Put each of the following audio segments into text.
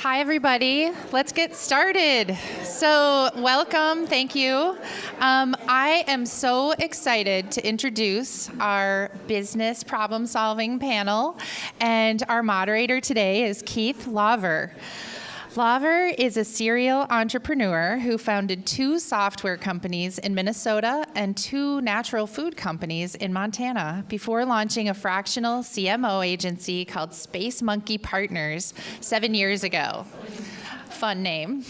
Hi, everybody. Let's get started. So, welcome. Thank you. I am so excited to introduce our business problem-solving panel, and our moderator today is Keith Lauver. Lauver is a serial entrepreneur who founded 2 software companies in Minnesota and 2 natural food companies in Montana before launching a fractional CMO agency called Space Monkey Partners 7 years ago. Fun name.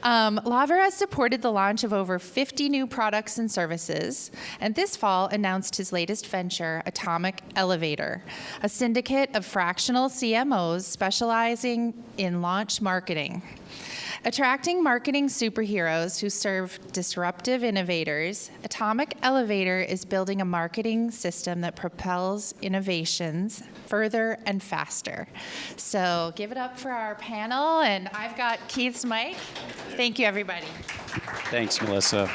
Lauver has supported the launch of over 50 new products and services, and this fall announced his latest venture, Atomic Elevator, a syndicate of fractional CMOs specializing in launch marketing. Attracting marketing superheroes who serve disruptive innovators, Atomic Elevator is building a marketing system that propels innovations further and faster. So give it up for our panel, and I've got Keith's mic. Thank you, everybody. Thanks, Melissa.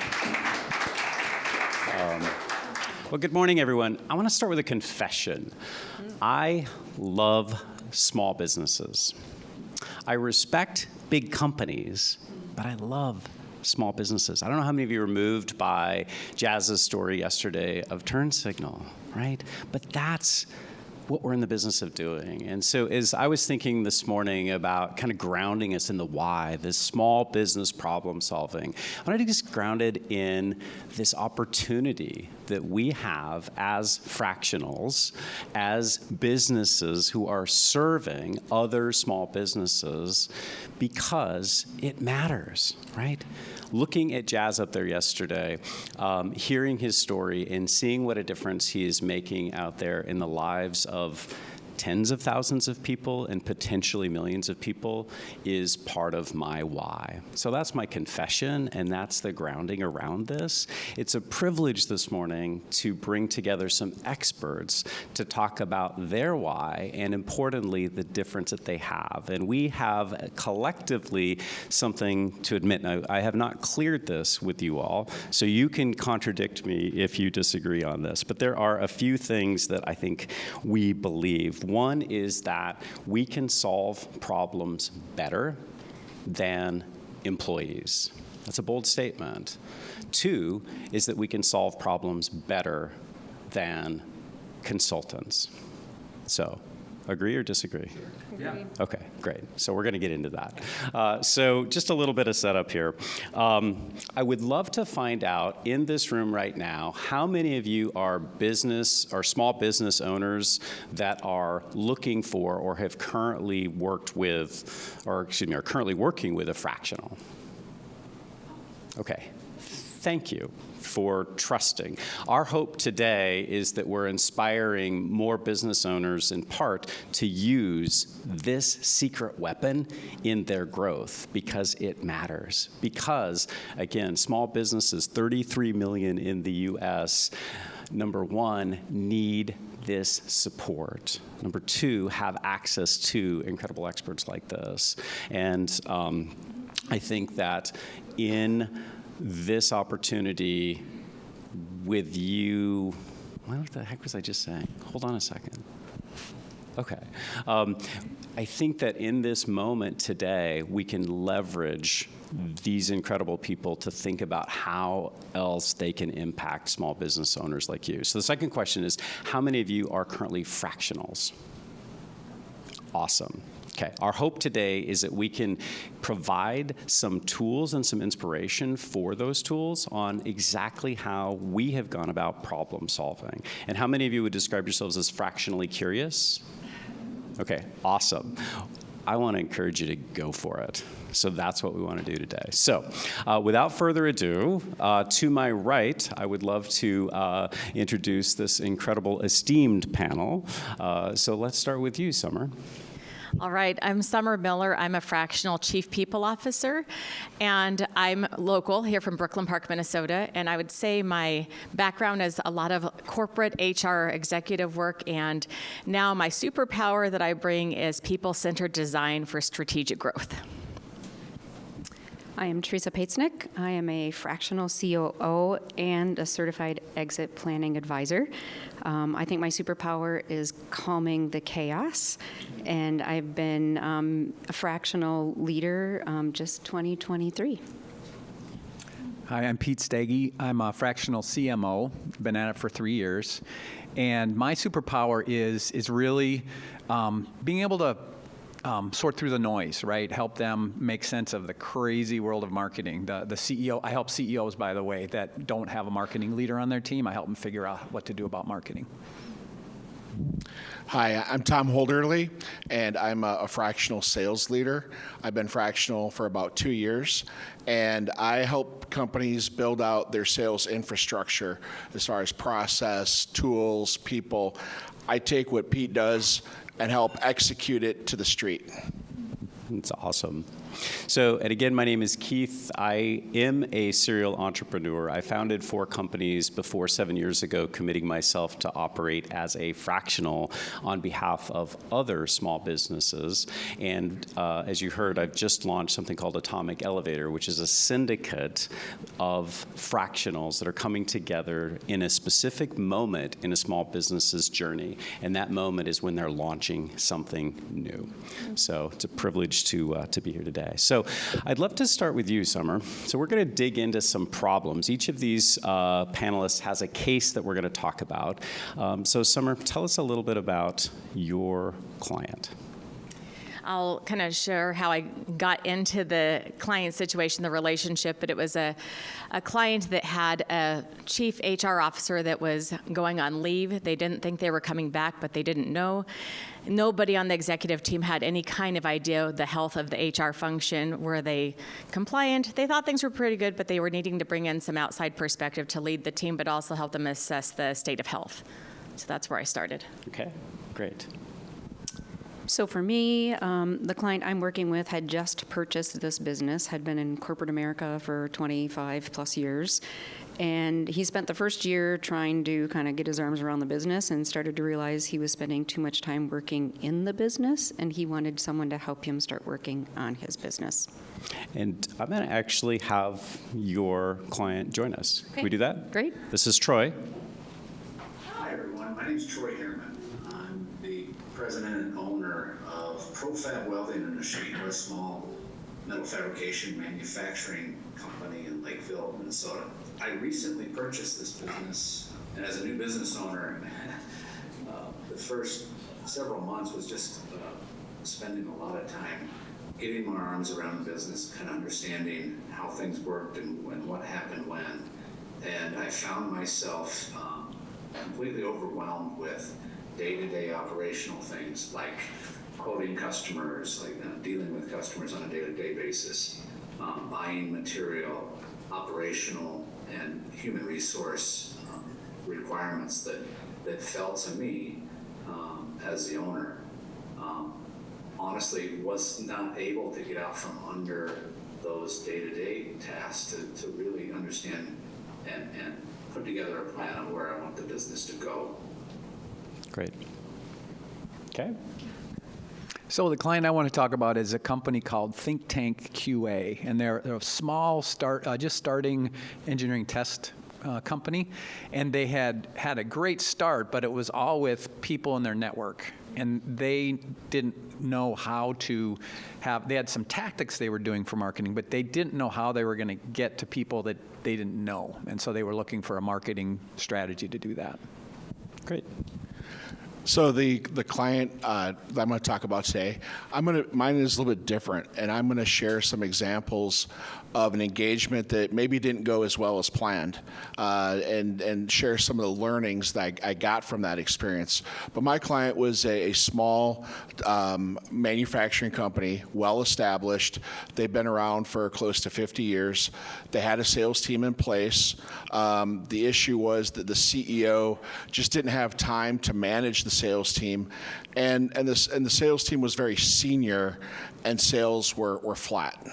Well, good morning, everyone. I want to start with a confession. I love small businesses. I respect big companies, but I love small businesses. I don't know how many of you were moved by Jazz's story yesterday of Turn Signal, right? But that's what we're in the business of doing. And so as I was thinking this morning about kind of grounding us in the why, this small business problem solving, I wanted to just grounded in this opportunity that we have as fractionals, as businesses who are serving other small businesses, because it matters, right? Looking at Jazz up there yesterday, hearing his story and seeing what a difference he is making out there in the lives of tens of thousands of people and potentially millions of people is part of my why. So that's my confession, and that's the grounding around this. It's a privilege this morning to bring together some experts to talk about their why and, importantly, the difference that they have. And we have collectively something to admit. Now, I have not cleared this with you all, so you can contradict me if you disagree on this. But there are a few things that I think we believe. One is that we can solve problems better than employees. That's a bold statement. 2 is that we can solve problems better than consultants. So, agree or disagree? Yeah. Okay, great. So we're going to get into that. So just a little bit of setup here. I would love to find out in this room right now, how many of you are business or small business owners that are looking for or have currently worked with, or excuse me, are currently working with a fractional? Okay, thank you for trusting. Our hope today is that we're inspiring more business owners in part to use this secret weapon in their growth because it matters. Because, again, small businesses, 33 million in the US, number 1, need this support. Number 2, have access to incredible experts like this. And I think that in this opportunity with you, what the heck was I just saying? Hold on a second. Okay. I think that in this moment today, we can leverage these incredible people to think about how else they can impact small business owners like you. So the second question is, how many of you are currently fractionals? Awesome. Okay, our hope today is that we can provide some tools and some inspiration for those tools on exactly how we have gone about problem solving. And how many of you would describe yourselves as fractionally curious? Okay, awesome. I want to encourage you to go for it. So that's what we want to do today. So without further ado, to my right, I would love to introduce this incredible esteemed panel. So let's start with you, Summer. All right, I'm Summer Miller. I'm a fractional chief people officer, and I'm local here from Brooklyn Park, Minnesota. And I would say my background is a lot of corporate HR executive work, and now my superpower that I bring is people-centered design for strategic growth. I am Teresa Patesnick. I am a fractional COO and a certified exit planning advisor. I think my superpower is calming the chaos, and I've been a fractional leader just 2023. Hi, I'm Pete Steggy. I'm a fractional CMO. Been at it for 3 years. And my superpower is really being able to sort through the noise, right? Help them make sense of the crazy world of marketing. The CEO, I help CEOs, by the way, that don't have a marketing leader on their team. I help them figure out what to do about marketing. Hi, I'm Tom Holderly, and I'm a fractional sales leader. I've been fractional for about 2 years, and I help companies build out their sales infrastructure as far as process, tools, people. I take what Pete does and help execute it to the street. That's awesome. So, and again, my name is Keith. I am a serial entrepreneur. I founded 4 companies before 7 years ago, committing myself to operate as a fractional on behalf of other small businesses. And as you heard, I've just launched something called Atomic Elevator, which is a syndicate of fractionals that are coming together in a specific moment in a small business's journey. And that moment is when they're launching something new. So it's a privilege to be here today. So I'd love to start with you, Summer. So we're going to dig into some problems. Each of these panelists has a case that we're going to talk about. So Summer, tell us a little bit about your client. I'll kind of share how I got into the client situation, the relationship, but it was a client that had a chief HR officer that was going on leave. They didn't think they were coming back, but they didn't know. Nobody on the executive team had any kind of idea the health of the HR function. Were they compliant? They thought things were pretty good, but they were needing to bring in some outside perspective to lead the team, but also help them assess the state of health. So that's where I started. Okay, great. So for me, the client I'm working with had just purchased this business, had been in corporate America for 25 plus years. And he spent the first year trying to kind of get his arms around the business and started to realize he was spending too much time working in the business, and he wanted someone to help him start working on his business. And I'm going to actually have your client join us. Okay. Can we do that? Great. This is Troy. Hi, everyone. My name is Troy Harriman. I'm the president and owner of ProFab Welding Industry, a small metal fabrication manufacturing company in Lakeville, Minnesota. I recently purchased this business, and as a new business owner, the first several months was just spending a lot of time getting my arms around the business, kind of understanding how things worked and what happened when. And I found myself completely overwhelmed with day-to-day operational things like quoting customers, like dealing with customers on a day-to-day basis, buying material, operational and human resource requirements that fell to me as the owner. Honestly, was not able to get out from under those day-to-day tasks to really understand and put together a plan on where I want the business to go. Great. Okay. So the client I want to talk about is a company called Think Tank QA, and they're a small just starting engineering test company, and they had a great start, but it was all with people in their network, and they didn't know how to they had some tactics they were doing for marketing, but they didn't know how they were going to get to people that they didn't know, and so they were looking for a marketing strategy to do that. Great. So the client that I'm going to talk about today, mine is a little bit different, and I'm going to share some examples of an engagement that maybe didn't go as well as planned, and share some of the learnings that I got from that experience. But my client was a small manufacturing company, well established. They've been around for close to 50 years. They had a sales team in place. The issue was that the CEO just didn't have time to manage the sales team, and the sales team was very senior, and sales were flat.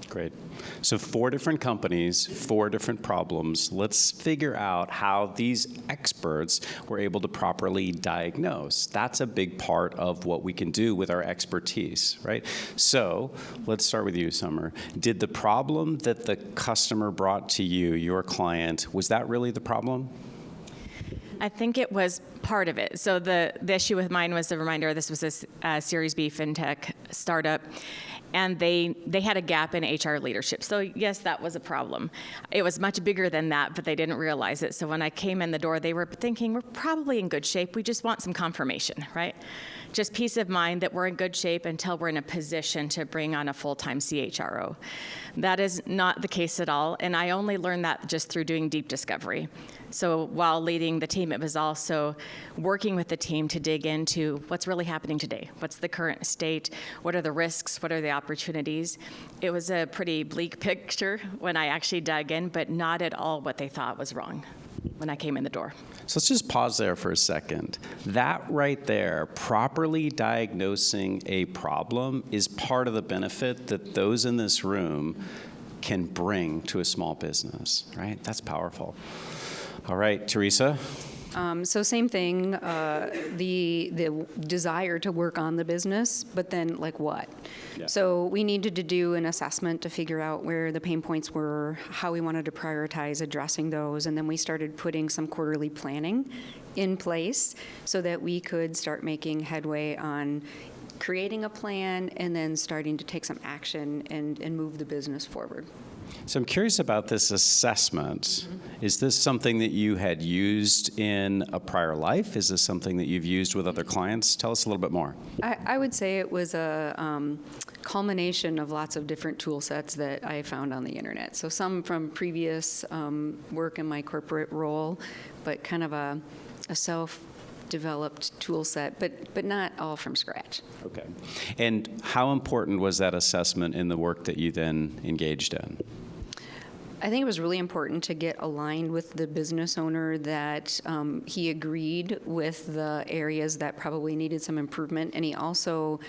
Great. So 4 different companies, 4 different problems. Let's figure out how these experts were able to properly diagnose. That's a big part of what we can do with our expertise, right? So let's start with you, Summer. Did the problem that the customer brought to you, your client, was that really the problem? I think it was part of it. So the issue with mine was the reminder, this was a Series B fintech startup, and they had a gap in HR leadership. So yes, that was a problem. It was much bigger than that, but they didn't realize it. So when I came in the door, they were thinking, we're probably in good shape. We just want some confirmation, right? Just peace of mind that we're in good shape until we're in a position to bring on a full-time CHRO. That is not the case at all, and I only learned that just through doing deep discovery. So while leading the team, it was also working with the team to dig into what's really happening today. What's the current state? What are the risks? What are the opportunities? It was a pretty bleak picture when I actually dug in, but not at all what they thought was wrong when I came in the door. So let's just pause there for a second. That right there, properly diagnosing a problem, is part of the benefit that those in this room can bring to a small business, right? That's powerful. All right, Teresa? So same thing, the desire to work on the business, but then like what? Yeah. So we needed to do an assessment to figure out where the pain points were, how we wanted to prioritize addressing those, and then we started putting some quarterly planning in place so that we could start making headway on creating a plan and then starting to take some action and move the business forward. So I'm curious about this assessment. Is this something that you had used in a prior life? Is this something that you've used with other clients? Tell us a little bit more. I would say it was a culmination of lots of different tool sets that I found on the internet. So some from previous work in my corporate role, but kind of a self-developed tool set, but not all from scratch. Okay. And how important was that assessment in the work that you then engaged in? I think it was really important to get aligned with the business owner that he agreed with the areas that probably needed some improvement, and he also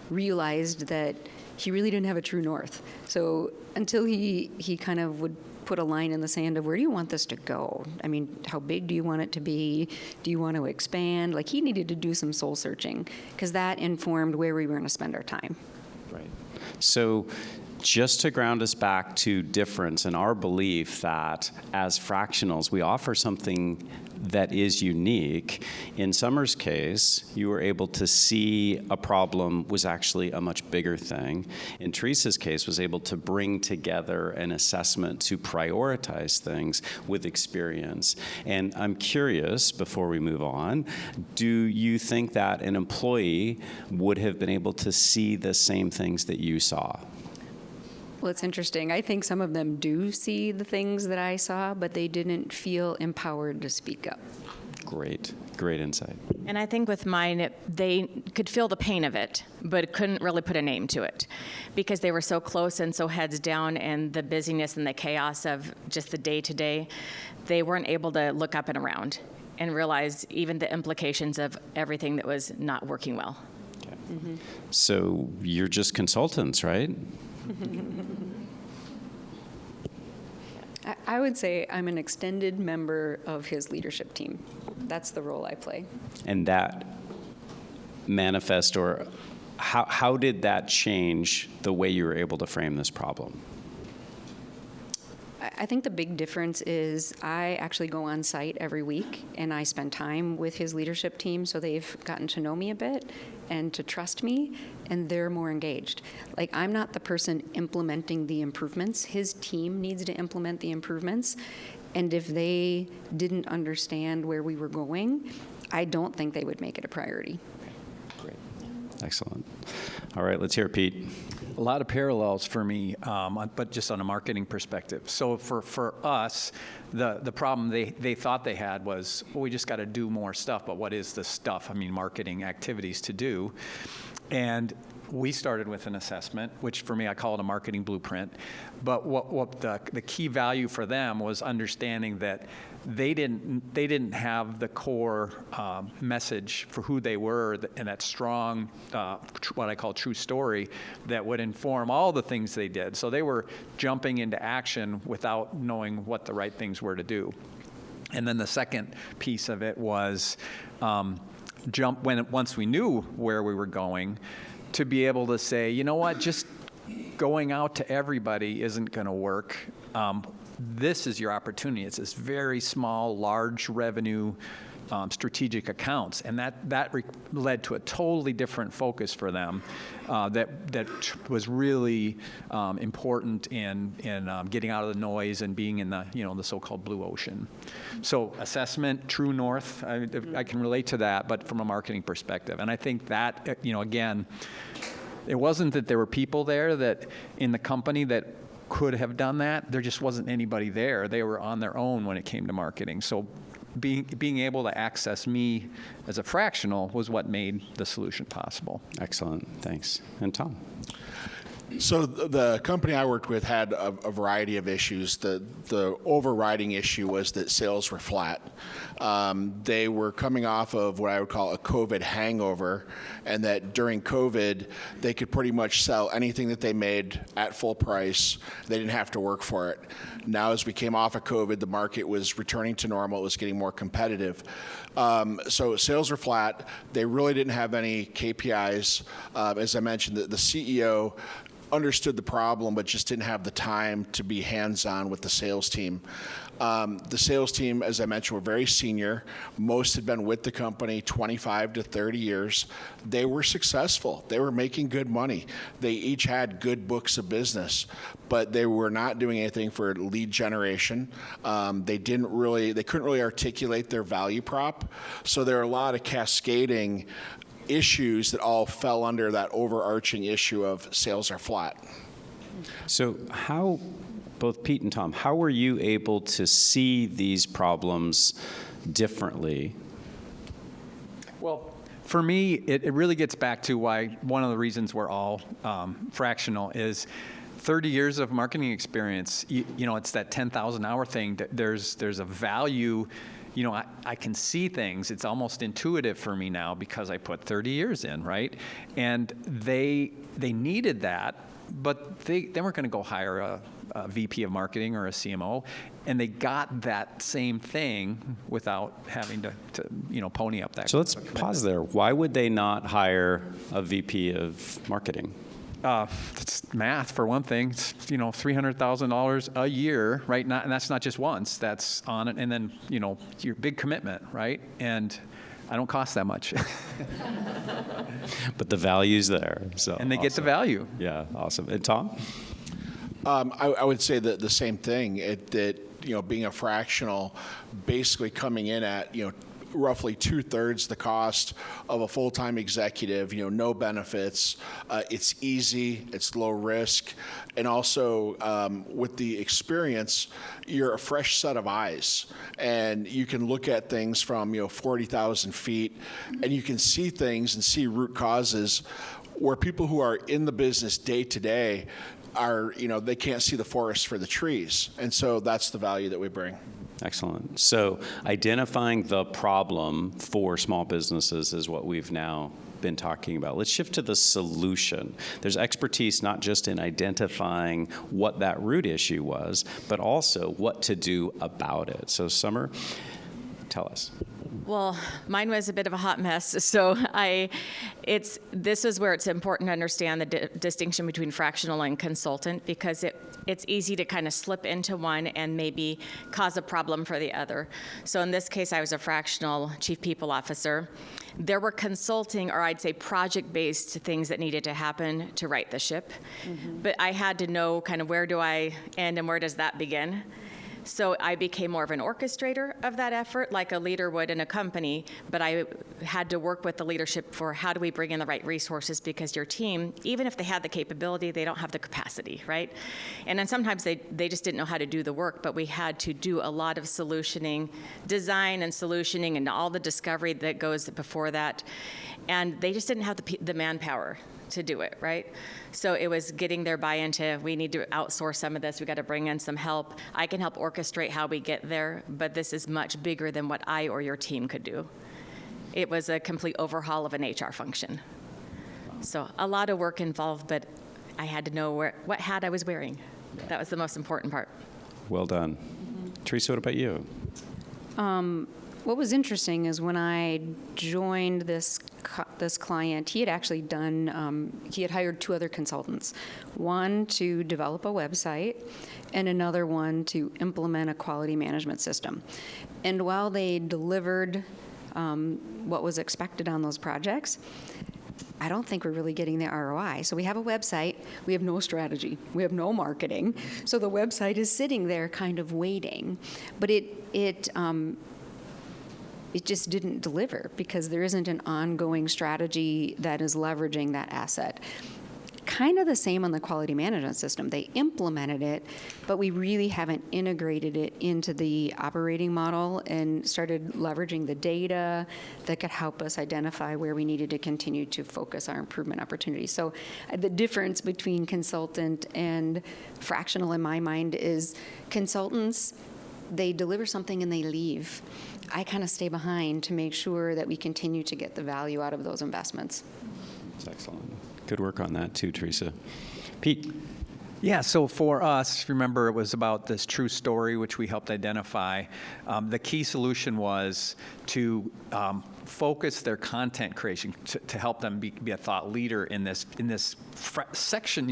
realized that he really didn't have a true north. So until he kind of would put a line in the sand of where do you want this to go? I mean, how big do you want it to be? Do you want to expand? Like, he needed to do some soul searching because that informed where we were going to spend our time. Right. So just to ground us back to difference and our belief that as fractionals, we offer something that is unique. In Summer's case, you were able to see a problem was actually a much bigger thing. In Teresa's case, was able to bring together an assessment to prioritize things with experience. And I'm curious, before we move on, do you think that an employee would have been able to see the same things that you saw? Well, it's interesting. I think some of them do see the things that I saw, but they didn't feel empowered to speak up. Great, great insight. And I think with mine, they could feel the pain of it, but couldn't really put a name to it because they were so close and so heads down, and the busyness and the chaos of just the day-to-day, they weren't able to look up and around and realize even the implications of everything that was not working well. Okay. So you're just consultants, right? I would say I'm an extended member of his leadership team. That's the role I play. And that manifest, or how did that change the way you were able to frame this problem? I think the big difference is I actually go on site every week and I spend time with his leadership team, so they've gotten to know me a bit and to trust me, and they're more engaged. Like, I'm not the person implementing the improvements. His team needs to implement the improvements, and if they didn't understand where we were going, I don't think they would make it a priority. Great. Excellent. All right, let's hear Pete. A lot of parallels for me, but just on a marketing perspective. So for us, the problem they thought they had was, well, we just got to do more stuff, but what is the stuff? I mean, marketing activities to do. And we started with an assessment, which for me I call it a marketing blueprint. But what the key value for them was understanding that they didn't have the core message for who they were and that strong, what I call true story that would inform all the things they did. So they were jumping into action without knowing what the right things were to do. And then the second piece of it was once we knew where we were going, to be able to say, you know what, just going out to everybody isn't going to work. This is your opportunity. It's this very small, large revenue strategic accounts, and that led to a totally different focus for them that was really important in getting out of the noise and being in the so-called blue ocean. So assessment, true north. I can relate to that, but from a marketing perspective, and I think that again, it wasn't that there were people there that in the company that could have done that. There just wasn't anybody there. They were on their own when it came to marketing. So being able to access me as a fractional was what made the solution possible. Excellent, thanks. And Tom? So the company I worked with had a variety of issues. The overriding issue was that sales were flat. They were coming off of what I would call a COVID hangover, and that during COVID, they could pretty much sell anything that they made at full price. They didn't have to work for it. Now, as we came off of COVID, the market was returning to normal. It was getting more competitive. So sales were flat. They really didn't have any KPIs. As I mentioned, the CEO understood the problem, but just didn't have the time to be hands-on with the sales team. The sales team, as I mentioned, were very senior. Most had been with the company 25 to 30 years. They were successful. They were making good money. They each had good books of business, but they were not doing anything for lead generation. They couldn't really articulate their value prop. So there are a lot of cascading issues that all fell under that overarching issue of sales are flat. So how, both Pete and Tom, how were you able to see these problems differently? Well, for me, it really gets back to why one of the reasons we're all fractional is 30 years of marketing experience. It's that 10,000 hour thing. There's a value. I can see things. It's almost intuitive for me now because I put 30 years in, right? And they needed that, but they weren't going to go hire a VP of marketing or a CMO, and they got that same thing without having to pony up that. So let's pause there. Why would they not hire a VP of marketing? It's math for one thing. It's $300,000 a year, right? And that's not just once. That's on it, and then your big commitment, right? And I don't cost that much. But the value's there. So and they get the value. Yeah, awesome. And Tom? I would say that the same thing. Being a fractional, basically coming in at roughly 2/3 the cost of a full-time executive, no benefits. It's easy, it's low risk, and also with the experience, you're a fresh set of eyes, and you can look at things from 40,000 feet, and you can see things and see root causes where people who are in the business day to day are, they can't see the forest for the trees, and so that's the value that we bring. Excellent. So identifying the problem for small businesses is what we've now been talking about. Let's shift to the solution. There's expertise not just in identifying what that root issue was, but also what to do about it. So Summer, tell us. Well, mine was a bit of a hot mess. So this is where it's important to understand the distinction between fractional and consultant, because it's easy to kind of slip into one and maybe cause a problem for the other. So in this case, I was a fractional chief people officer. There were consulting, or I'd say project-based things that needed to happen to right the ship. Mm-hmm. But I had to know kind of where do I end and where does that begin. So I became more of an orchestrator of that effort, like a leader would in a company, but I had to work with the leadership for how do we bring in the right resources, because your team, even if they had the capability, they don't have the capacity, right? And then sometimes they just didn't know how to do the work, but we had to do a lot of solutioning, design and solutioning, and all the discovery that goes before that. And they just didn't have the manpower to do it, right? So it was getting their buy-in to, we need to outsource some of this, we got to bring in some help. I can help orchestrate how we get there, but this is much bigger than what I or your team could do. It was a complete overhaul of an HR function. So a lot of work involved, but I had to know what hat I was wearing. That was the most important part. Well done. Teresa, what about you? What was interesting is when I joined this client, he had actually he had hired 2 other consultants, one to develop a website and another one to implement a quality management system. And while they delivered what was expected on those projects, I don't think we're really getting the ROI. So we have a website, we have no strategy, we have no marketing. So the website is sitting there kind of waiting, but it just didn't deliver because there isn't an ongoing strategy that is leveraging that asset. Kind of the same on the quality management system. They implemented it, but we really haven't integrated it into the operating model and started leveraging the data that could help us identify where we needed to continue to focus our improvement opportunities. So the difference between consultant and fractional in my mind is consultants, they deliver something and they leave. I kind of stay behind to make sure that we continue to get the value out of those investments. That's excellent. Good work on that too, Teresa. Pete. Yeah, so for us, remember it was about this true story, which we helped identify. The key solution was to focus their content creation to help them be a thought leader in this section,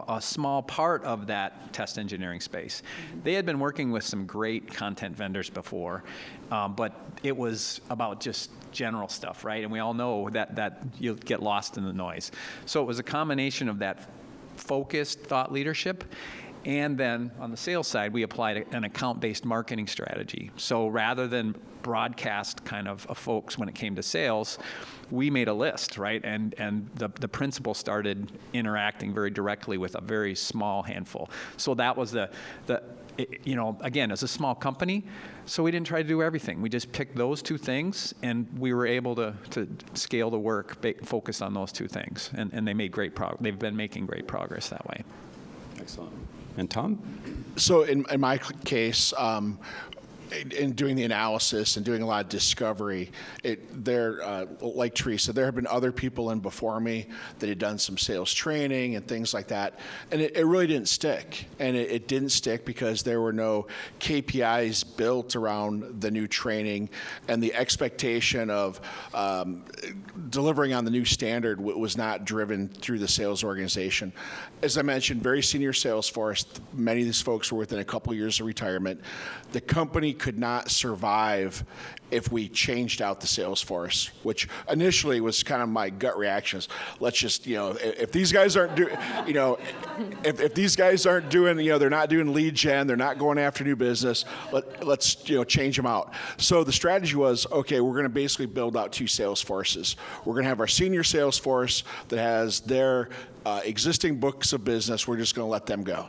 a small part of that test engineering space. They had been working with some great content vendors before, but it was about just general stuff, right? And we all know that you'll get lost in the noise. So it was a combination of that focused thought leadership, and then on the sales side, we applied an account-based marketing strategy. So rather than broadcast kind of folks when it came to sales, we made a list, right? And the principal started interacting very directly with a very small handful. So that was again, as a small company, so we didn't try to do everything. We just picked those 2 things, and we were able to scale the work, focus on those 2 things, and they made great progress. They've been making great progress that way. Excellent. And Tom? So in my case, in doing the analysis and doing a lot of discovery, like Teresa, there have been other people in before me that had done some sales training and things like that, and it really didn't stick. And it didn't stick because there were no KPIs built around the new training, and the expectation of delivering on the new standard was not driven through the sales organization. As I mentioned, very senior sales force. Many of these folks were within a couple years of retirement. The company could not survive if we changed out the sales force, which initially was kind of my gut reactions. Let's just, if these guys aren't doing, if these guys aren't doing, they're not doing lead gen, they're not going after new business, let's change them out. So the strategy was, okay, we're going to basically build out 2 sales forces. We're going to have our senior sales force that has their existing books of business. We're just going to let them go.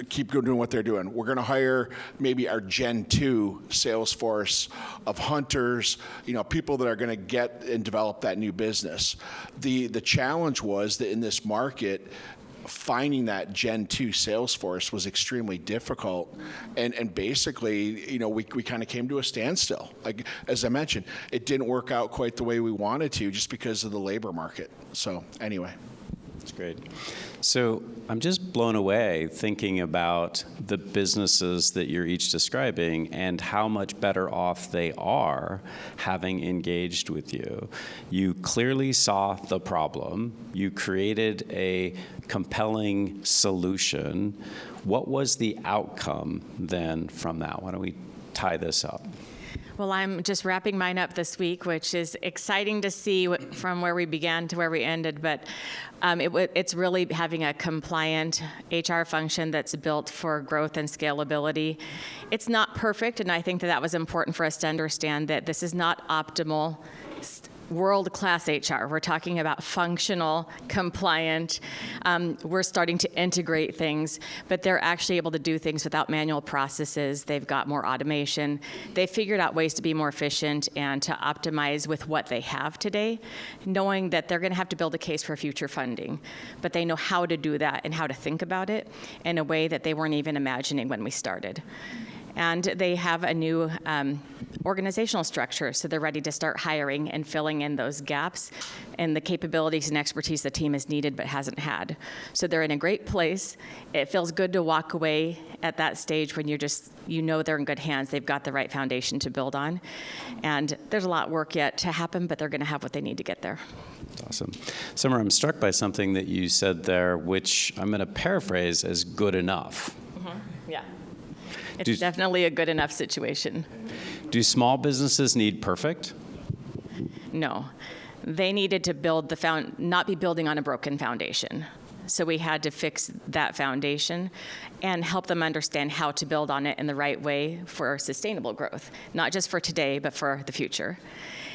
Keep doing what they're doing. We're going to hire maybe our Gen 2 sales force of hunters, people that are going to get and develop that new business. The challenge was that in this market, finding that Gen 2 sales force was extremely difficult, and basically, we kind of came to a standstill. Like, as I mentioned, it didn't work out quite the way we wanted to just because of the labor market. So anyway. That's great. So I'm just blown away thinking about the businesses that you're each describing and how much better off they are having engaged with you. You clearly saw the problem. You created a compelling solution. What was the outcome then from that? Why don't we tie this up? Well, I'm just wrapping mine up this week, which is exciting to see from where we began to where we ended. But it's really having a compliant HR function that's built for growth and scalability. It's not perfect, and I think that was important for us to understand that this is not optimal. world-class HR. We're talking about functional, compliant. We're starting to integrate things, but they're actually able to do things without manual processes. They've got more automation. They've figured out ways to be more efficient and to optimize with what they have today, knowing that they're going to have to build a case for future funding. But they know how to do that and how to think about it in a way that they weren't even imagining when we started. And they have a new organizational structure, so they're ready to start hiring and filling in those gaps and the capabilities and expertise the team has needed but hasn't had. So they're in a great place. It feels good to walk away at that stage when you know they're in good hands. They've got the right foundation to build on. And there's a lot of work yet to happen, but they're going to have what they need to get there. Awesome. Summer, I'm struck by something that you said there, which I'm going to paraphrase as good enough. Yeah. It's definitely a good enough situation. Do small businesses need perfect? No. They needed to not be building on a broken foundation. So we had to fix that foundation and help them understand how to build on it in the right way for sustainable growth, not just for today, but for the future.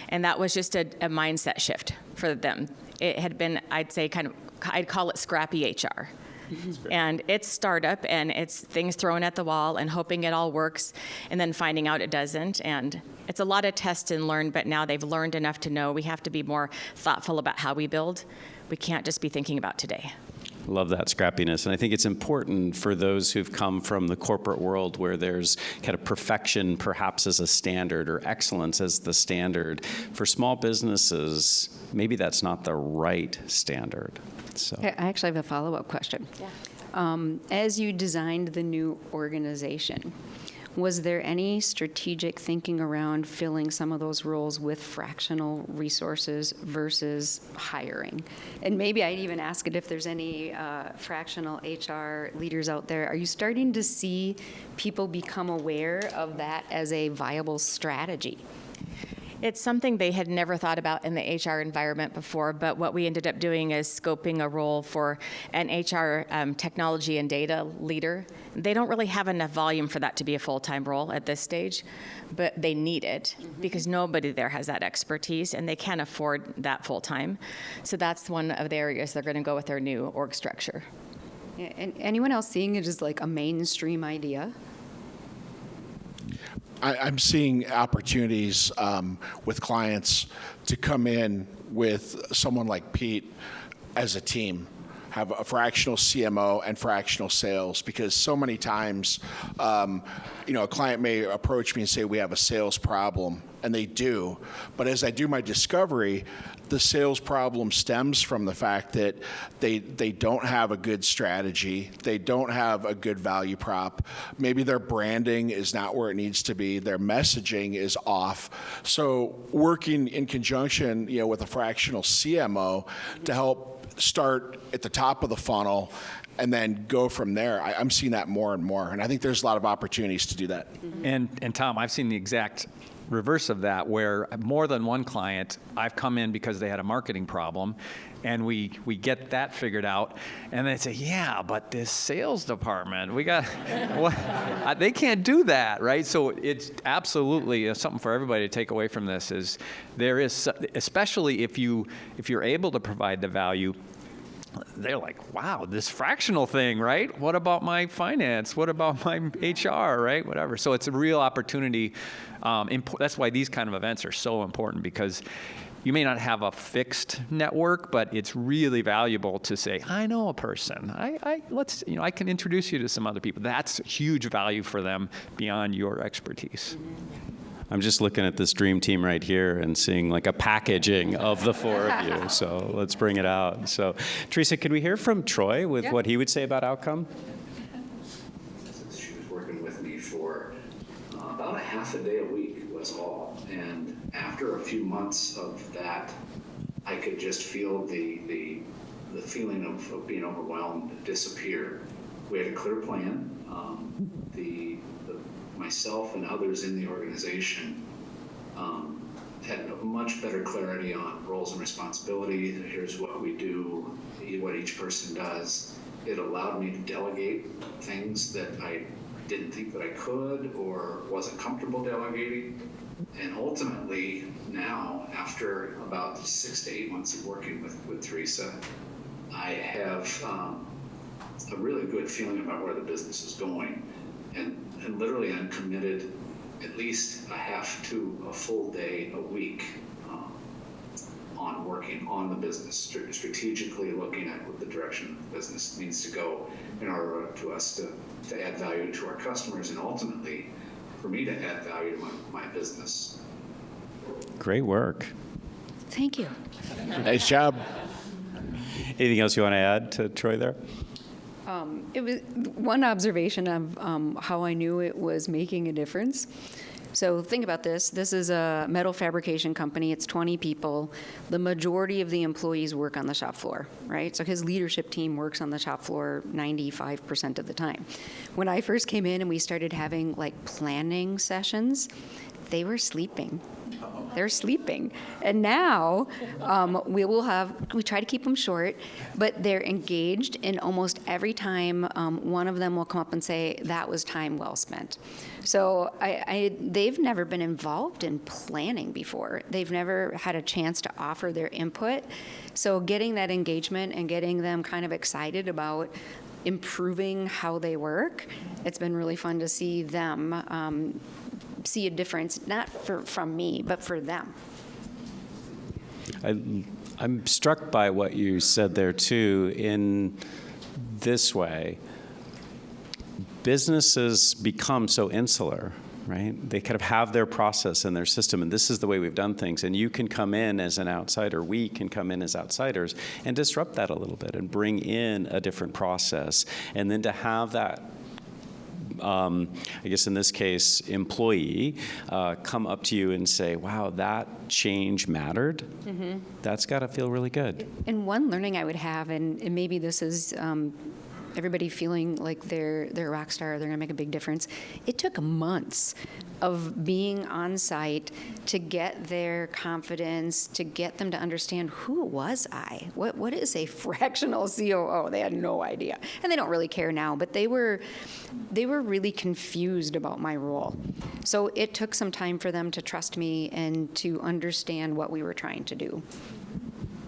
And that was just a mindset shift for them. It had been, I'd call it scrappy HR. And it's startup, and it's things thrown at the wall and hoping it all works and then finding out it doesn't. And it's a lot of test and learn, but now they've learned enough to know we have to be more thoughtful about how we build. We can't just be thinking about today. Love that scrappiness. And I think it's important for those who've come from the corporate world where there's kind of perfection perhaps as a standard or excellence as the standard. For small businesses, maybe that's not the right standard. So. I actually have a follow-up question. Yeah. As you designed the new organization, was there any strategic thinking around filling some of those roles with fractional resources versus hiring? And maybe I'd even ask it if there's any fractional HR leaders out there. Are you starting to see people become aware of that as a viable strategy? It's something they had never thought about in the HR environment before, but what we ended up doing is scoping a role for an HR technology and data leader. They don't really have enough volume for that to be a full-time role at this stage, but they need it because nobody there has that expertise and they can't afford that full-time. So that's one of the areas they're going to go with their new org structure. Yeah, and anyone else seeing it as like a mainstream idea? I'm seeing opportunities with clients to come in with someone like Pete as a team, have a fractional CMO and fractional sales, because so many times, a client may approach me and say, we have a sales problem, and they do. But as I do my discovery, the sales problem stems from the fact that they don't have a good strategy. They don't have a good value prop. Maybe their branding is not where it needs to be. Their messaging is off. So working in conjunction, with a fractional CMO to help start at the top of the funnel and then go from there. I'm seeing that more and more. And I think there's a lot of opportunities to do that. And Tom, I've seen the exact reverse of that, where more than one client, I've come in because they had a marketing problem, and we get that figured out, and they say, yeah, but this sales department, they can't do that, right? So it's absolutely something for everybody to take away from this is there is, especially if you're able to provide the value, they're like, wow, this fractional thing, right? What about my finance? What about my HR, right? Whatever. So it's a real opportunity. That's why these kind of events are so important, because you may not have a fixed network, but it's really valuable to say, I know a person. I can introduce you to some other people. That's huge value for them beyond your expertise. I'm just looking at this dream team right here and seeing like a packaging of the four of you. So let's bring it out. So Teresa, could we hear from Troy with what he would say about outcome? She was working with me for about a half a day a week was all. And after a few months of that, I could just feel the feeling of being overwhelmed disappear. We had a clear plan. Myself and others in the organization had a much better clarity on roles and responsibility. Here's what we do, what each person does. It allowed me to delegate things that I didn't think that I could or wasn't comfortable delegating. And ultimately, now, after about 6 to 8 months of working with Teresa, I have a really good feeling about where the business is going. And literally, I'm committed at least a half to a full day a week on working on the business, strategically looking at what the direction the business needs to go in order to us to add value to our customers and ultimately for me to add value to my business. Great work. Thank you. Nice job. Anything else you want to add to Troy there? It was one observation of how I knew it was making a difference. So think about this. This is a metal fabrication company. It's 20 people. The majority of the employees work on the shop floor, right? So his leadership team works on the shop floor 95% of the time. When I first came in and we started having like planning sessions, they were sleeping. They're sleeping. And now we try to keep them short, but they're engaged, and almost every time one of them will come up and say, that was time well spent. So they've never been involved in planning before. They've never had a chance to offer their input. So getting that engagement and getting them kind of excited about improving how they work, it's been really fun to see them see a difference, not from me, but for them. I'm struck by what you said there, too, in this way. Businesses become so insular, right? They kind of have their process and their system, and this is the way we've done things. And you can come in as an outsider, we can come in as outsiders and disrupt that a little bit and bring in a different process. And then to have that I guess in this case, employee come up to you and say, wow, that change mattered, that's got to feel really good. And one learning I would have, and maybe this is everybody feeling like they're a rock star, they're going to make a big difference. It took months of being on site to get their confidence, to get them to understand, who was I? What is a fractional COO? They had no idea. And they don't really care now, but they were really confused about my role. So it took some time for them to trust me and to understand what we were trying to do.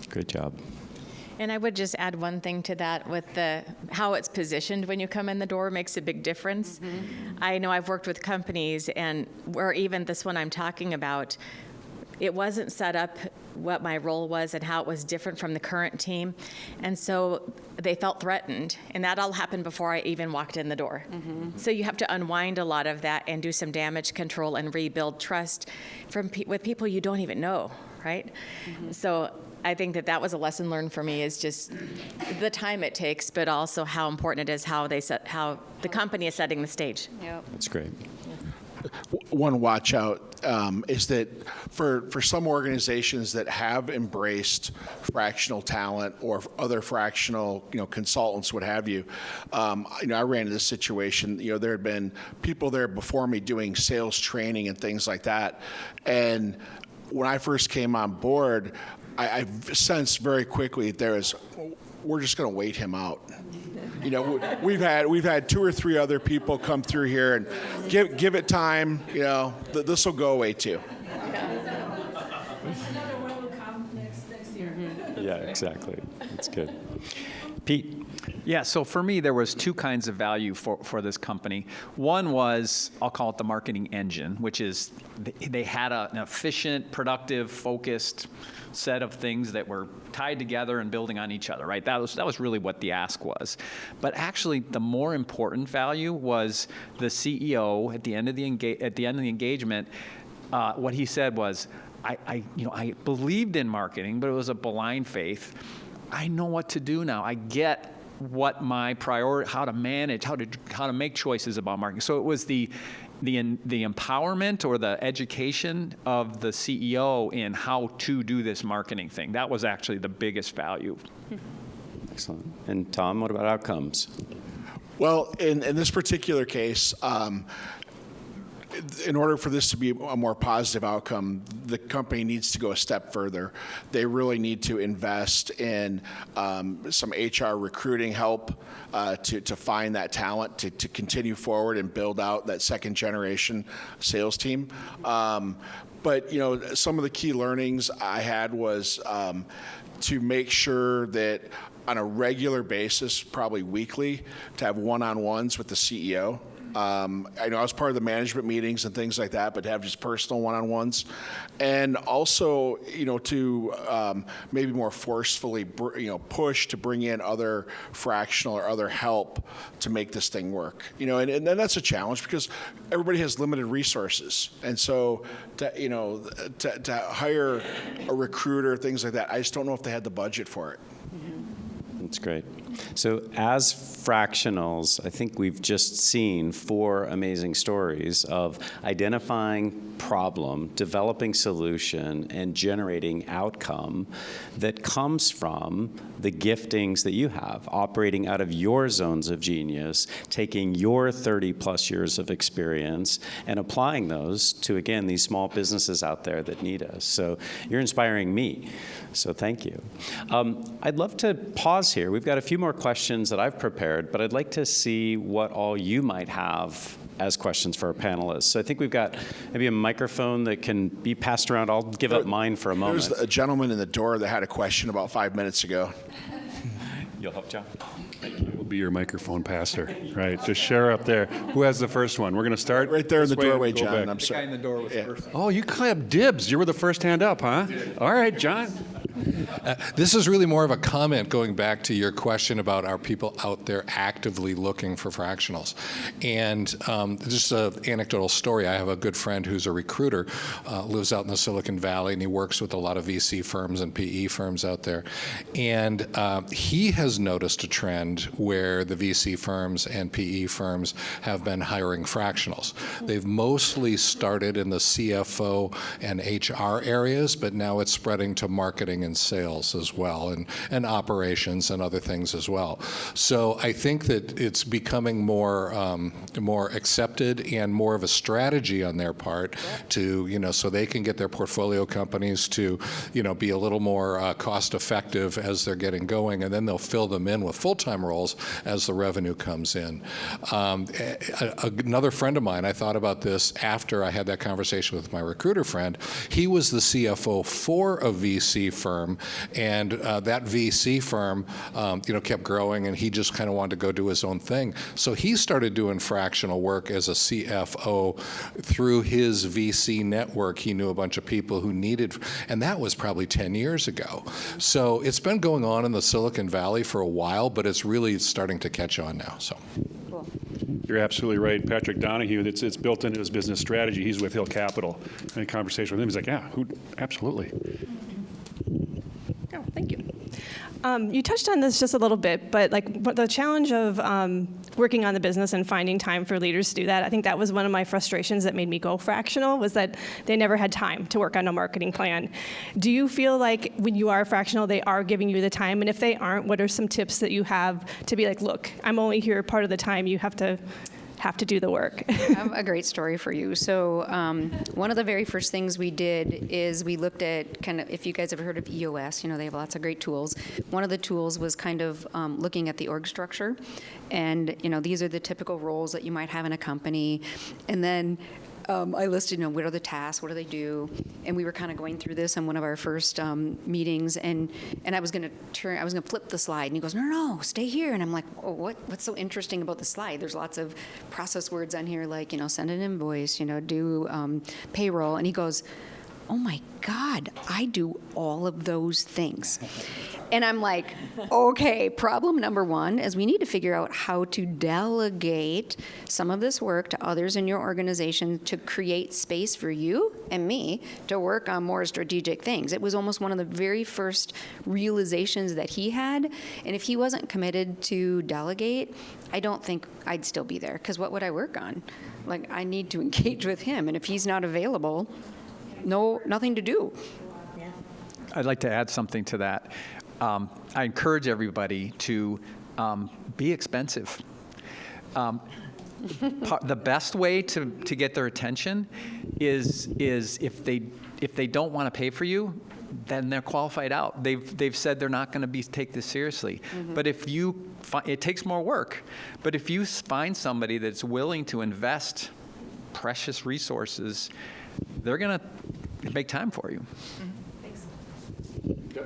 Good job. And I would just add one thing to that with how it's positioned when you come in the door makes a big difference. I know I've worked with companies and where even this one I'm talking about, it wasn't set up what my role was and how it was different from the current team. And so they felt threatened. And that all happened before I even walked in the door. So you have to unwind a lot of that and do some damage control and rebuild trust with people you don't even know, right? So I think that was a lesson learned for me, is just the time it takes, but also how important it is how the company is setting the stage. Yep. That's great. One watch out is that for some organizations that have embraced fractional talent or other fractional consultants, what have you, I ran into this situation. There had been people there before me doing sales training and things like that, and when I first came on board, I sensed very quickly we're just going to wait him out. We've had 2 or 3 other people come through here and give it time. This will go away too. Another one will come next year. Yeah, exactly. That's good. Pete. Yeah, so for me, there was 2 kinds of value for this company. One was, I'll call it the marketing engine, which is they had an efficient, productive, focused set of things that were tied together and building on each other, right? That was really what the ask was. But actually, the more important value was the CEO at the end of the engagement. What he said was, I believed in marketing, but it was a blind faith. I know what to do now. I get what my priority, how to manage, how to make choices about marketing. So it was the empowerment or the education of the CEO in how to do this marketing thing. That was actually the biggest value. Excellent. And Tom, what about outcomes? Well, in this particular case, in order for this to be a more positive outcome, the company needs to go a step further. They really need to invest in some HR recruiting help to find that talent, to continue forward and build out that second generation sales team. But, you know, some of the key learnings I had was to make sure that on a regular basis, probably weekly, to have one-on-ones with the CEO. I know I was part of the management meetings and things like that, but to have just personal one-on-ones. And also, you know, to maybe more forcefully, push to bring in other fractional or other help to make this thing work. You know, and then that's a challenge because everybody has limited resources. And so, to hire a recruiter, things like that, I just don't know if they had the budget for it. That's great. So as fractionals, I think we've just seen 4 amazing stories of identifying problem, developing solution, and generating outcome that comes from the giftings that you have, operating out of your zones of genius, taking your 30-plus years of experience and applying those to, again, these small businesses out there that need us. So you're inspiring me. So thank you. I'd love to pause here. We've got a few more questions that I've prepared, but I'd like to see what all you might have as questions for our panelists. So I think we've got maybe a microphone that can be passed around. I'll give up mine for a moment. There's a gentleman in the door that had a question about 5 minutes ago. You'll help, John? We'll be your microphone passer. Right, just share up there. Who has the first one? We're going to start Right there in the this way and doorway, go John. back. I'm The guy sorry. in the door was first. Oh, you have dibs. You were the first hand up, huh? All right, John. This is really more of a comment going back to your question about are people out there actively looking for fractionals. And just an anecdotal story, I have a good friend who's a recruiter, lives out in the Silicon Valley, and he works with a lot of VC firms and PE firms out there. And he has noticed a trend where the VC firms and PE firms have been hiring fractionals. They've mostly started in the CFO and HR areas, but now it's spreading to marketing and sales as well, and operations and other things as well. So I think that it's becoming more accepted and more of a strategy on their part to, so they can get their portfolio companies to, be a little more cost effective as they're getting going, and then they'll fill them in with full-time roles as the revenue comes in. Another friend of mine, I thought about this after I had that conversation with my recruiter friend. He was the CFO for a VC firm, and that VC firm, kept growing, and he just kind of wanted to go do his own thing. So he started doing fractional work as a CFO through his VC network. He knew a bunch of people who needed, and that was probably 10 years ago. So it's been going on in the Silicon Valley for a while, but it's really starting to catch on now. So. You're absolutely right. Patrick Donahue, it's built into his business strategy. He's with Hill Capital. In a conversation with him, he's like, yeah, absolutely. Oh, thank you. You touched on this just a little bit, but the challenge of working on the business and finding time for leaders to do that, I think that was one of my frustrations that made me go fractional, was that they never had time to work on a marketing plan. Do you feel like when you are fractional, they are giving you the time? And if they aren't, what are some tips that you have to be like, look, I'm only here part of the time, you have to do the work? I have a great story for you. So one of the very first things we did is we looked at kind of, if you guys have heard of EOS, they have lots of great tools. One of the tools was kind of looking at the org structure. And, these are the typical roles that you might have in a company. And then I listed, what are the tasks, what do they do? And we were kind of going through this in one of our first meetings, and I was going to flip the slide, and he goes, no, stay here. And I'm like, oh, what's so interesting about the slide? There's lots of process words on here, like, send an invoice, do payroll. And he goes, oh my God, I do all of those things. And I'm like, okay, problem number one is we need to figure out how to delegate some of this work to others in your organization to create space for you and me to work on more strategic things. It was almost one of the very first realizations that he had. And if he wasn't committed to delegate, I don't think I'd still be there, because what would I work on? I need to engage with him. And if he's not available, nothing to do. I'd like to add something to that. I encourage everybody to be expensive. the best way to get their attention is if they don't want to pay for you, then they're qualified out. They've said they're not going to take this seriously. But if it takes more work. But if you find somebody that's willing to invest precious resources, they're going to make time for you.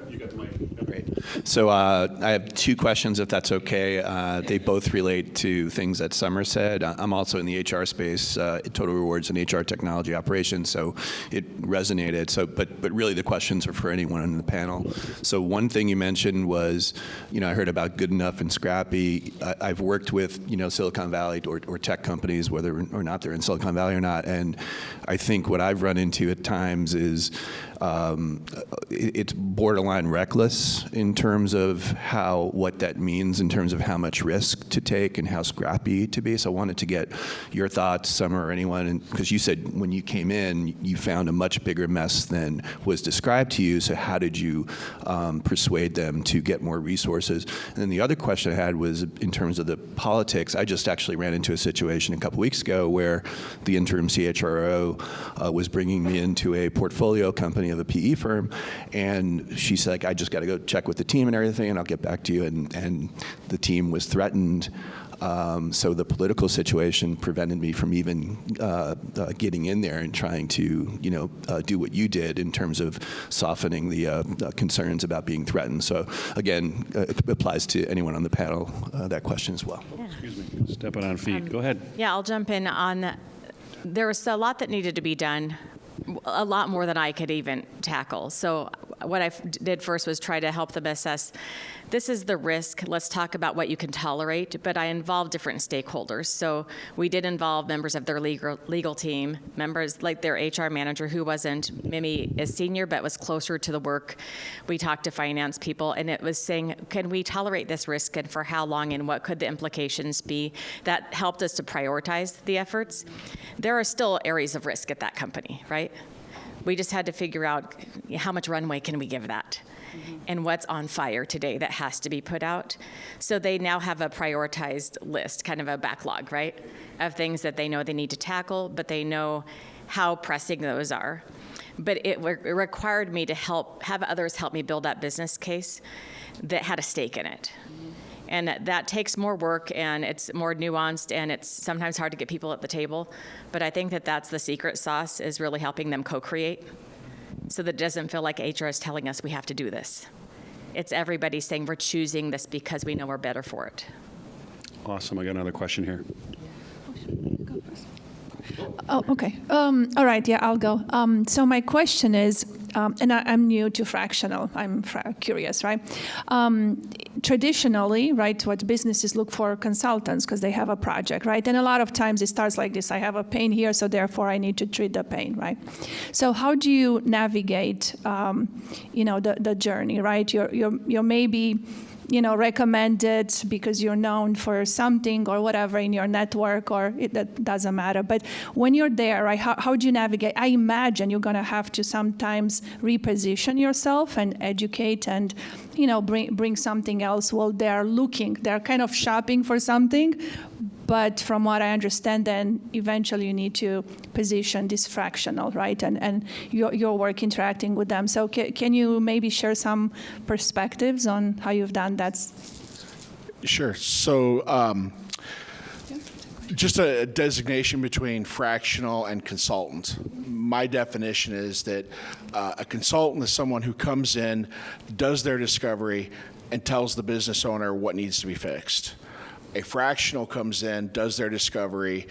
You got the mic. Great. So I have two questions, if that's okay. They both relate to things that Summer said. I'm also in the HR space, Total Rewards and HR technology operations, so it resonated. So, but really the questions are for anyone on the panel. So one thing you mentioned was, I heard about Good Enough and Scrappy. I've worked with, Silicon Valley or tech companies, whether or not they're in Silicon Valley or not, and I think what I've run into at times is it's borderline reckless in terms of what that means in terms of how much risk to take and how scrappy to be. So I wanted to get your thoughts, Summer or anyone, because you said when you came in, you found a much bigger mess than was described to you. So how did you persuade them to get more resources? And then the other question I had was in terms of the politics. I just actually ran into a situation a couple weeks ago where the interim CHRO was bringing me into a portfolio company of a PE firm, and she said, I just got to go check with the team and everything, and I'll get back to you. And the team was threatened. So the political situation prevented me from even getting in there and trying to, do what you did in terms of softening the concerns about being threatened. So again, it applies to anyone on the panel, that question as well. Yeah. Excuse me, stepping on feet. Go ahead. Yeah, I'll jump in on that. There was a lot that needed to be done, a lot more than I could even tackle. So what I did first was try to help them assess, this is the risk, let's talk about what you can tolerate, but I involved different stakeholders. So we did involve members of their legal team, members like their HR manager who wasn't maybe as senior but was closer to the work. We talked to finance people, and it was saying, can we tolerate this risk and for how long and what could the implications be? That helped us to prioritize the efforts. There are still areas of risk at that company, right? We just had to figure out how much runway can we give that and what's on fire today that has to be put out. So they now have a prioritized list, kind of a backlog, right, of things that they know they need to tackle, but they know how pressing those are. But it required me to have others help me build that business case that had a stake in it. And that takes more work, and it's more nuanced, and it's sometimes hard to get people at the table. But I think that that's the secret sauce, is really helping them co-create so that it doesn't feel like HR is telling us we have to do this. It's everybody saying we're choosing this because we know we're better for it. Awesome. I got another question here. Oh, okay. All right. Yeah, I'll go. So my question is, and I'm new to fractional. I'm curious, right? Traditionally, right, what businesses look for consultants because they have a project, right? And a lot of times it starts like this: I have a pain here, so therefore I need to treat the pain, right? So how do you navigate, the journey, right? You're maybe recommended because you're known for something or whatever in your network, or that doesn't matter. But when you're there, right, how do you navigate? I imagine you're going to have to sometimes reposition yourself and educate and, bring something else while they're kind of shopping for something. But from what I understand, then eventually you need to position this fractional, right? And your work interacting with them. So can you maybe share some perspectives on how you've done that? Sure. So just a designation between fractional and consultant. My definition is that a consultant is someone who comes in, does their discovery, and tells the business owner what needs to be fixed. A fractional comes in, does their discovery,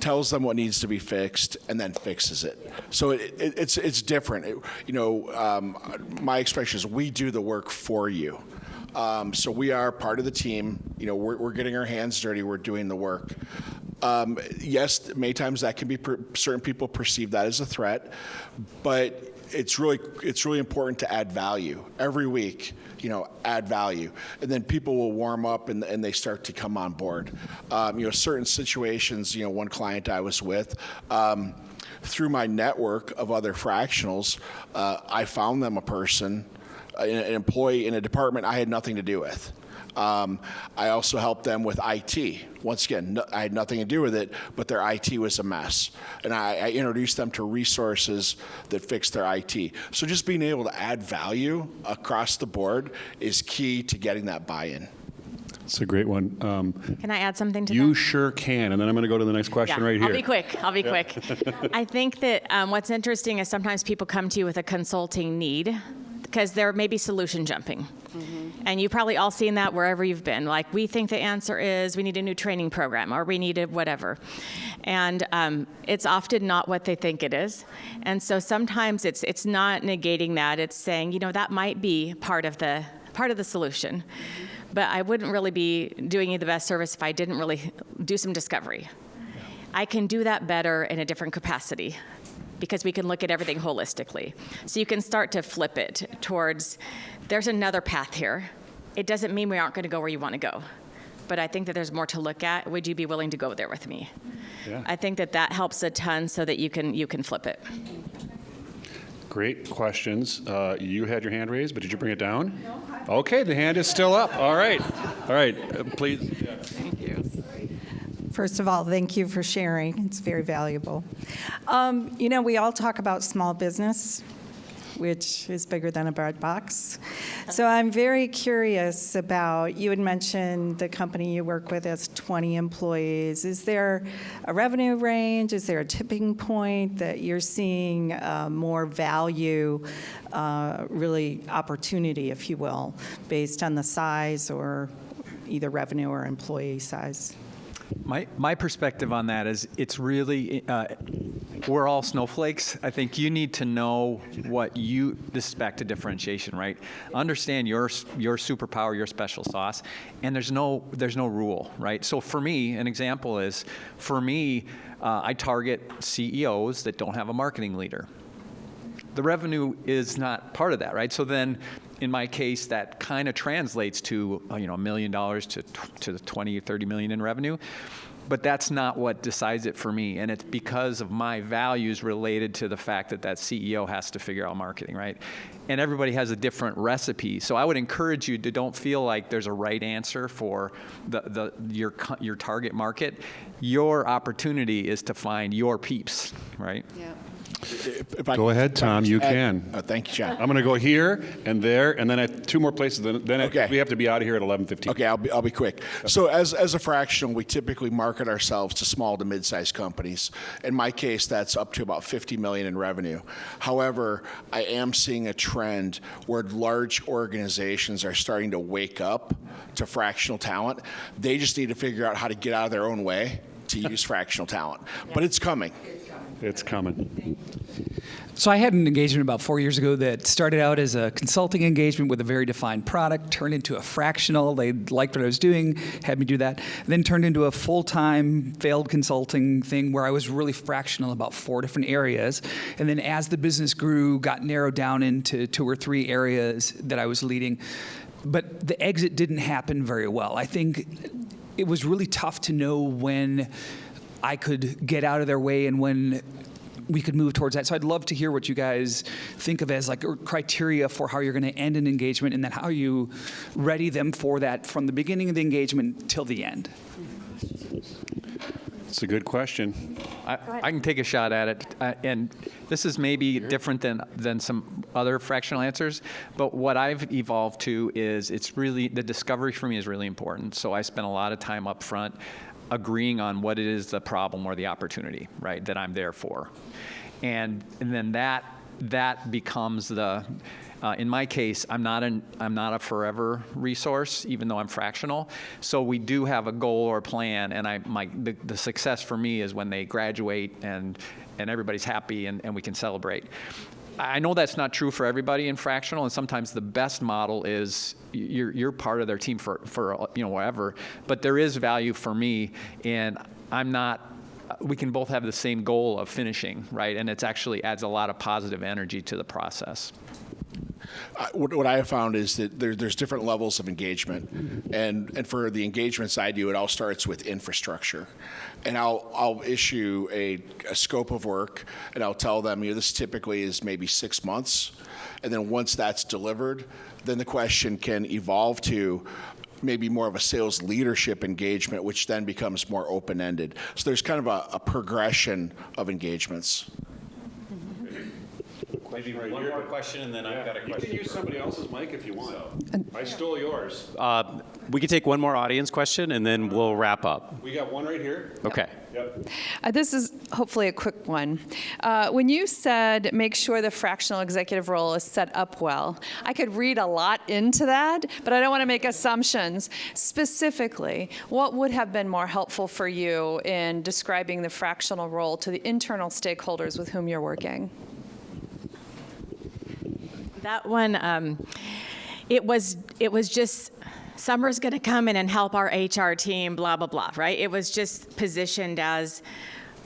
tells them what needs to be fixed, and then fixes it. So it's different. My expression is we do the work for you. So we are part of the team. We're getting our hands dirty. We're doing the work. Yes, many times that can be certain people perceive that as a threat, but it's really important to add value every week. Add value, and then people will warm up and they start to come on board. Certain situations. One client I was with, through my network of other fractionals, I found them a person, an employee in a department I had nothing to do with. I also helped them with IT. Once again, I had nothing to do with it, but their IT was a mess. And I introduced them to resources that fixed their IT. So just being able to add value across the board is key to getting that buy-in. It's a great one. Can I add something to that? You sure can. And then I'm going to go to the next question right here. I'll be quick. I think that what's interesting is sometimes people come to you with a consulting need because they're maybe solution jumping. And you've probably all seen that wherever you've been. Like, we think the answer is we need a new training program or we need a whatever. And it's often not what they think it is. And so sometimes it's not negating that. It's saying, you know, that might be part of the solution. But I wouldn't really be doing you the best service if I didn't really do some discovery. I can do that better in a different capacity because we can look at everything holistically. So you can start to flip it towards, there's another path here. It doesn't mean we aren't going to go where you want to go. But I think that there's more to look at. Would you be willing to go there with me? Yeah. I think that helps a ton so that you can flip it. Great questions. You had your hand raised, but did you bring it down? No. Okay, the hand is still up. All right. Please. Thank you. First of all, thank you for sharing. It's very valuable. You know, we all talk about small business, which is bigger than a bread box. So I'm very curious about, you had mentioned the company you work with has 20 employees. Is there a revenue range? Is there a tipping point that you're seeing more value, really opportunity, if you will, based on the size or either revenue or employee size? My perspective on that is it's really, we're all snowflakes. I think you need to know this is back to differentiation, right? Understand your superpower, your special sauce, and there's no rule, right? So for me, an example is, I target CEOs that don't have a marketing leader. The revenue is not part of that, right? So then, in my case, that kind of translates to $1 million to 20 or 30 million in revenue. But that's not what decides it for me. And it's because of my values related to the fact that CEO has to figure out marketing, right? And everybody has a different recipe. So I would encourage you to don't feel like there's a right answer for your target market. Your opportunity is to find your peeps, right? Yeah. Go ahead, Tom. You can. Thank you, John. I'm going to go here and there, and then at two more places. Then Okay. we have to be out of here at 11:15. Okay, I'll be quick. So as a fractional, we typically market ourselves to small to mid-sized companies. In my case, that's up to about 50 million in revenue. However, I am seeing a trend where large organizations are starting to wake up to fractional talent. They just need to figure out how to get out of their own way to use fractional talent. But it's coming. It's coming. So I had an engagement about 4 years ago that started out as a consulting engagement with a very defined product, turned into a fractional. They liked what I was doing, had me do that, then turned into a full-time failed consulting thing where I was really fractional about 4 different areas. And then as the business grew, got narrowed down into 2 or 3 areas that I was leading. But the exit didn't happen very well. I think it was really tough to know when I could get out of their way and when we could move towards that. So I'd love to hear what you guys think of as like criteria for how you're going to end an engagement and then how you ready them for that from the beginning of the engagement till the end. It's a good question. I can take a shot at it. And this is maybe different than some other fractional answers, but what I've evolved to is it's really, the discovery for me is really important. So I spend a lot of time up front agreeing on what it is the problem or the opportunity, right, that I'm there for. And then that becomes the, in my case, I'm not a forever resource, even though I'm fractional. So we do have a goal or plan, and the success for me is when they graduate and everybody's happy and we can celebrate. I know that's not true for everybody in fractional, and sometimes the best model is you're part of their team for whatever. But there is value for me, and we can both have the same goal of finishing, right? And it actually adds a lot of positive energy to the process. What I have found is that there's different levels of engagement, and for the engagements I do, it all starts with infrastructure, and I'll issue a scope of work, and I'll tell them, this typically is maybe 6 months, and then once that's delivered, then the question can evolve to, maybe more of a sales leadership engagement, which then becomes more open-ended. So there's kind of a progression of engagements. Maybe one more question, and then I've got a question. You can use somebody else's mic if you want. I stole yours. We can take one more audience question, and then we'll wrap up. We got one right here. Okay. Yep. This is hopefully a quick one. When you said make sure the fractional executive role is set up well, I could read a lot into that, but I don't want to make assumptions. Specifically, what would have been more helpful for you in describing the fractional role to the internal stakeholders with whom you're working? That one, it was just, Summer's going to come in and help our HR team, blah, blah, blah, right? It was just positioned as,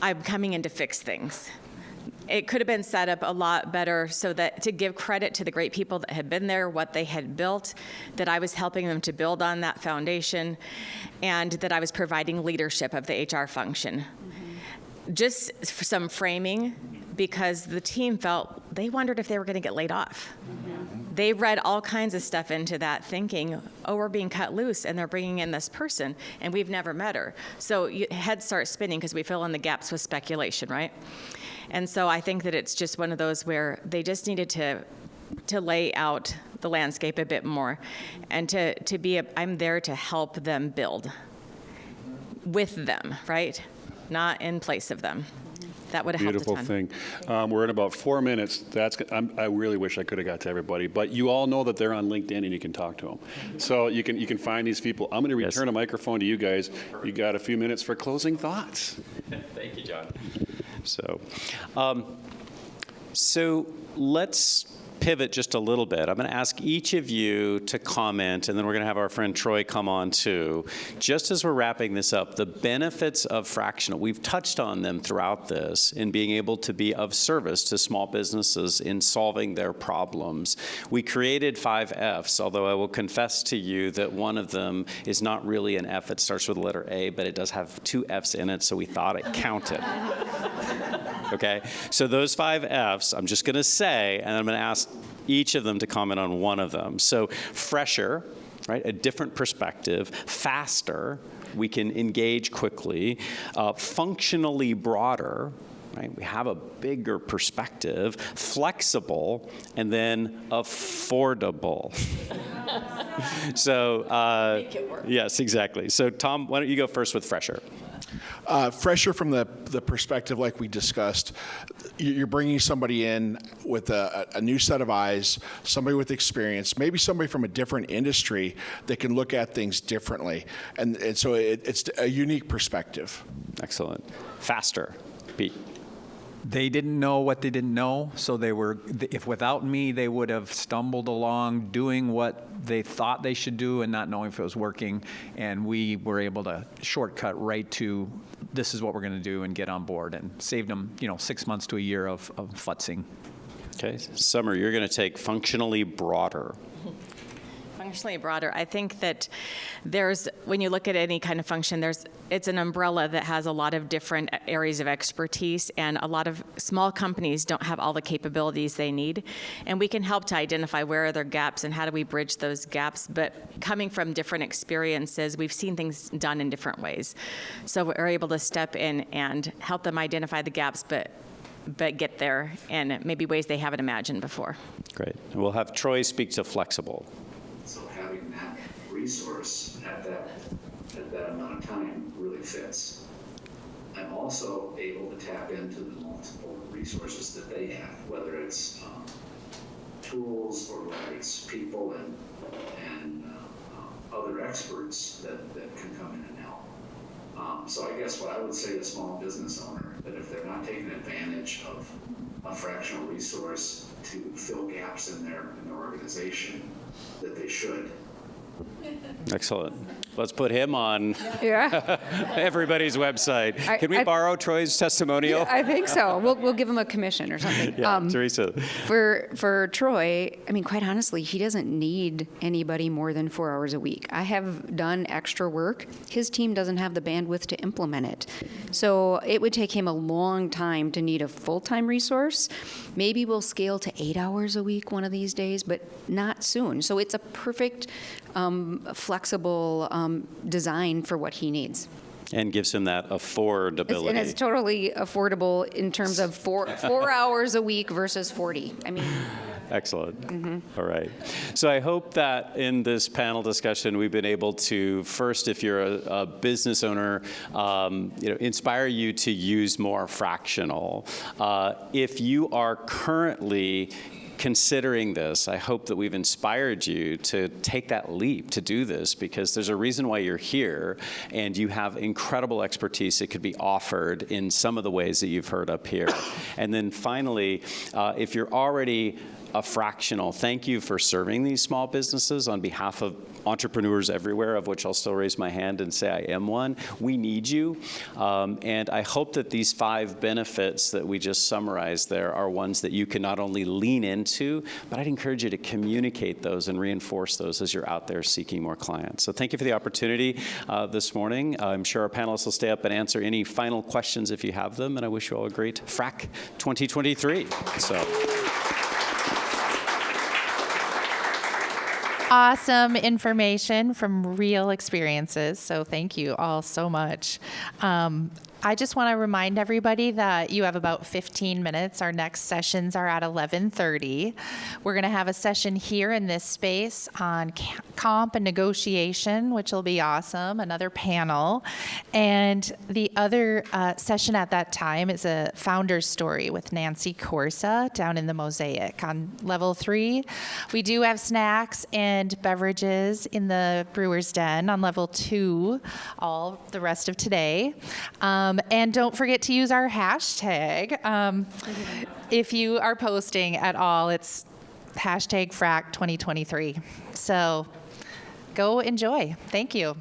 I'm coming in to fix things. It could have been set up a lot better so that to give credit to the great people that had been there, what they had built, that I was helping them to build on that foundation, and that I was providing leadership of the HR function. Just some framing, because the team felt, they wondered if they were going to get laid off. They read all kinds of stuff into that thinking, oh, we're being cut loose and they're bringing in this person and we've never met her. So heads start spinning because we fill in the gaps with speculation, right? And so I think that it's just one of those where they just needed to lay out the landscape a bit more and to be, I'm there to help them build with them, right? Not in place of them. That would have helped a ton. Beautiful thing. We're in about 4 minutes. I really wish I could have got to everybody, but you all know that they're on LinkedIn and you can talk to them. So you can find these people. I'm going to return a microphone to you guys. You got a few minutes for closing thoughts. Thank you, John. So let's pivot just a little bit. I'm going to ask each of you to comment, and then we're going to have our friend Troy come on too. Just as we're wrapping this up, the benefits of fractional, we've touched on them throughout this in being able to be of service to small businesses in solving their problems. We created 5 Fs, although I will confess to you that one of them is not really an F. It starts with the letter A, but it does have 2 Fs in it, so we thought it counted. Okay? So those 5 Fs, I'm just going to say, and I'm going to ask each of them to comment on one of them. So fresher, right? A different perspective. Faster, we can engage quickly. Functionally broader, right? We have a bigger perspective. Flexible, and then affordable. So Make it work. yes, exactly. So Tom, why don't you go first with fresher? Fresher from the perspective like we discussed, you're bringing somebody in with a new set of eyes, somebody with experience, maybe somebody from a different industry that can look at things differently. And so it's a unique perspective. Excellent. Faster, Pete. They didn't know what they didn't know, so if without me, they would have stumbled along doing what they thought they should do and not knowing if it was working, and we were able to shortcut right to this is what we're going to do and get on board, and saved them 6 months to a year of futzing. Okay, Summer, you're going to take functionally broader. Functionally broader. I think that when you look at any kind of function, it's an umbrella that has a lot of different areas of expertise, and a lot of small companies don't have all the capabilities they need. And we can help to identify where are their gaps and how do we bridge those gaps. But coming from different experiences, we've seen things done in different ways. So we're able to step in and help them identify the gaps, but get there in maybe ways they haven't imagined before. Great. We'll have Troy speak to flexible. So having that resource at that amount of time really fits. I'm also able to tap into the multiple resources that they have, whether it's tools or whether it's people and other experts that can come in and help. So I guess what I would say to a small business owner, that if they're not taking advantage of a fractional resource to fill gaps in their organization, that they should. Excellent. Let's put him on Yeah. everybody's website. I- Can we I- borrow Troy's testimonial? I think so. We'll give him a commission or something. Yeah, Teresa. For Troy, I mean, quite honestly, he doesn't need anybody more than 4 hours a week. I have done extra work. His team doesn't have the bandwidth to implement it. So it would take him a long time to need a full-time resource. Maybe we'll scale to 8 hours a week one of these days, but not soon. So it's a perfect, flexible design for what he needs. And gives him that affordability. And it's totally affordable in terms of 4 hours a week versus 40. I mean, Excellent. All right. So I hope that in this panel discussion, we've been able to, first, if you're a business owner, inspire you to use more fractional. If you are currently considering this, I hope that we've inspired you to take that leap to do this, because there's a reason why you're here, and you have incredible expertise that could be offered in some of the ways that you've heard up here. And then finally, if you're already a fractional, thank you for serving these small businesses on behalf of entrepreneurs everywhere, of which I'll still raise my hand and say I am one. We need you. And I hope that these 5 benefits that we just summarized there are ones that you can not only lean into, but I'd encourage you to communicate those and reinforce those as you're out there seeking more clients. So thank you for the opportunity this morning. I'm sure our panelists will stay up and answer any final questions if you have them, and I wish you all a great FRAC 2023. Awesome information from real experiences. So thank you all so much. I just want to remind everybody that you have about 15 minutes. Our next sessions are at 11:30. We're going to have a session here in this space on comp and negotiation, which will be awesome, another panel. And the other session at that time is a founder's story with Nancy Corsa down in the Mosaic on level 3. We do have snacks and beverages in the Brewer's Den on level 2 all the rest of today. And don't forget to use our hashtag. If you are posting at all, it's hashtag FRAC 2023. So go enjoy. Thank you.